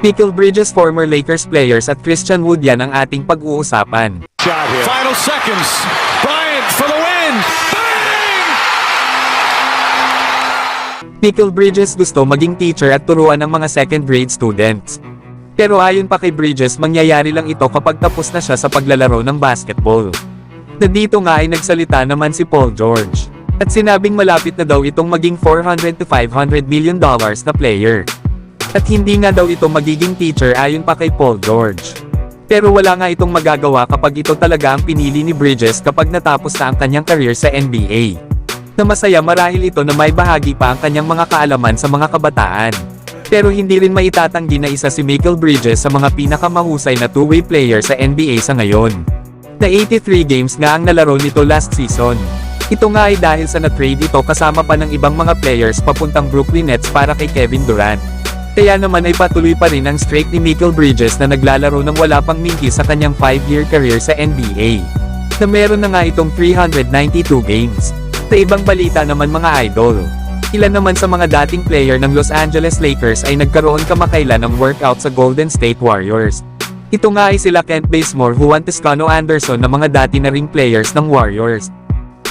Mikal Bridges, former Lakers players at Christian Wood, yan ang ating pag-uusapan. Final seconds. Bryant for the win. Bang! Mikal Bridges gusto maging teacher at turuan ng mga second-grade students. Pero ayon pa kay Bridges, mangyayari lang ito kapag tapos na siya sa paglalaro ng basketball. Nandito nga ay nagsalita naman si Paul George. At sinabing malapit na daw itong maging $400 to $500 million na player. At hindi nga daw ito magiging teacher ayon pa kay Paul George. Pero wala nga itong magagawa kapag ito talaga ang pinili ni Bridges kapag natapos na ang kanyang career sa NBA. Na masaya marahil ito na may bahagi pa ang kanyang mga kaalaman sa mga kabataan. Pero hindi rin maitatanggi na isa si Mikal Bridges sa mga pinakamahusay na two-way player sa NBA sa ngayon. Na 83 games nga ang nalaro nito last season. Ito nga ay dahil sa na-trade ito kasama pa ng ibang mga players papuntang Brooklyn Nets para kay Kevin Durant. Kaya naman ay patuloy pa rin ang streak ni Mikal Bridges na naglalaro ng wala pang minti sa kanyang 5-year career sa NBA. Na meron na nga itong 392 games. Sa ibang balita naman mga idol, ilan naman sa mga dating player ng Los Angeles Lakers ay nagkaroon kamakailan ng workout sa Golden State Warriors. Ito nga ay sila Kent Bazemore, Juan Toscano Anderson na mga dati na ring players ng Warriors.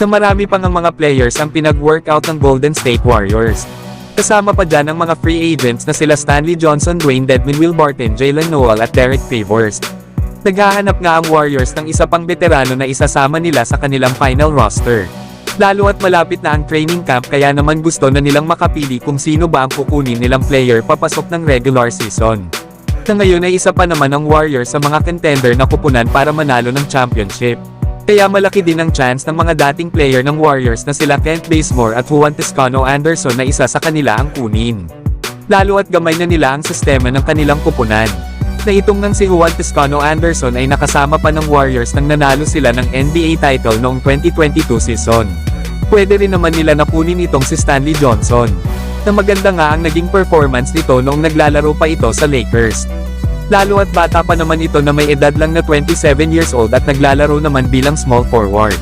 Na marami pang ang mga players ang pinag-workout ng Golden State Warriors. Kasama pa dyan ang mga free agents na sila Stanley Johnson, Dwayne Dedmon, Will Barton, Jalen Noel at Derek Favors. Naghahanap nga ang Warriors ng isa pang veterano na isasama nila sa kanilang final roster. Lalo at malapit na ang training camp kaya naman gusto na nilang makapili kung sino ba ang kukunin nilang player papasok ng regular season. Na ngayon ay isa pa naman ang Warriors sa mga contender na kupunan para manalo ng championship. Kaya malaki din ang chance ng mga dating player ng Warriors na sila Kent Bazemore at Juan Toscano Anderson na isa sa kanila ang kunin. Lalo at gamay na nila ang sistema ng kanilang kupunan. Na itong nang si Juan Toscano Anderson ay nakasama pa ng Warriors nang nanalo sila ng NBA title noong 2022 season. Pwede rin naman nila nakunin itong si Stanley Johnson. Na maganda nga ang naging performance nito noong naglalaro pa ito sa Lakers. Lalo at bata pa naman ito na may edad lang na 27 years old at naglalaro naman bilang small forward.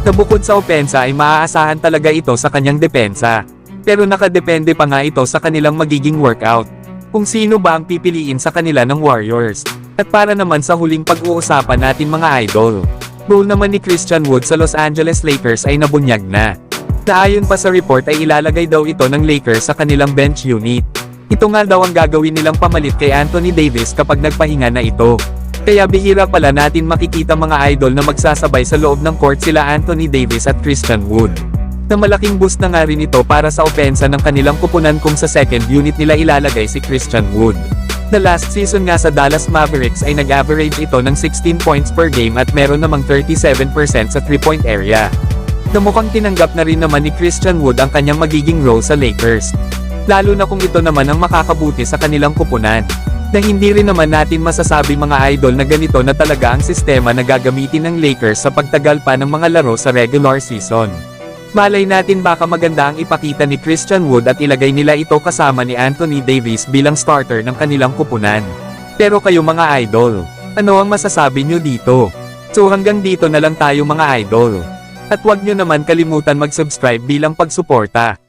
Na bukod sa opensa ay maaasahan talaga ito sa kanyang depensa. Pero nakadepende pa nga ito sa kanilang magiging workout. Kung sino ba ang pipiliin sa kanila ng Warriors. At para naman sa huling pag-uusapan natin mga idol. Role naman ni Christian Wood sa Los Angeles Lakers ay nabunyag na. Na ayon pa sa report ay ilalagay daw ito ng Lakers sa kanilang bench unit. Ito nga daw ang gagawin nilang pamalit kay Anthony Davis kapag nagpahinga na ito. Kaya bihira pala natin makikita mga idol na magsasabay sa loob ng court sila Anthony Davis at Christian Wood. Na malaking boost na nga rin ito para sa opensa ng kanilang kupunan kung sa second unit nila ilalagay si Christian Wood. Na last season nga sa Dallas Mavericks ay nag-average ito ng 16 points per game at meron namang 37% sa 3-point area. Na mukhang tinanggap na rin naman ni Christian Wood ang kanyang magiging role sa Lakers. Lalo na kung ito naman ang makakabuti sa kanilang kupunan. Na hindi rin naman natin masasabi mga idol na ganito na talaga ang sistema na gagamitin ng Lakers sa pagtagal pa ng mga laro sa regular season. Malay natin baka maganda ang ipakita ni Christian Wood at ilagay nila ito kasama ni Anthony Davis bilang starter ng kanilang kupunan. Pero kayo mga idol, ano ang masasabi nyo dito? So hanggang dito na lang tayo mga idol. At huwag nyo naman kalimutan mag-subscribe bilang pagsuporta.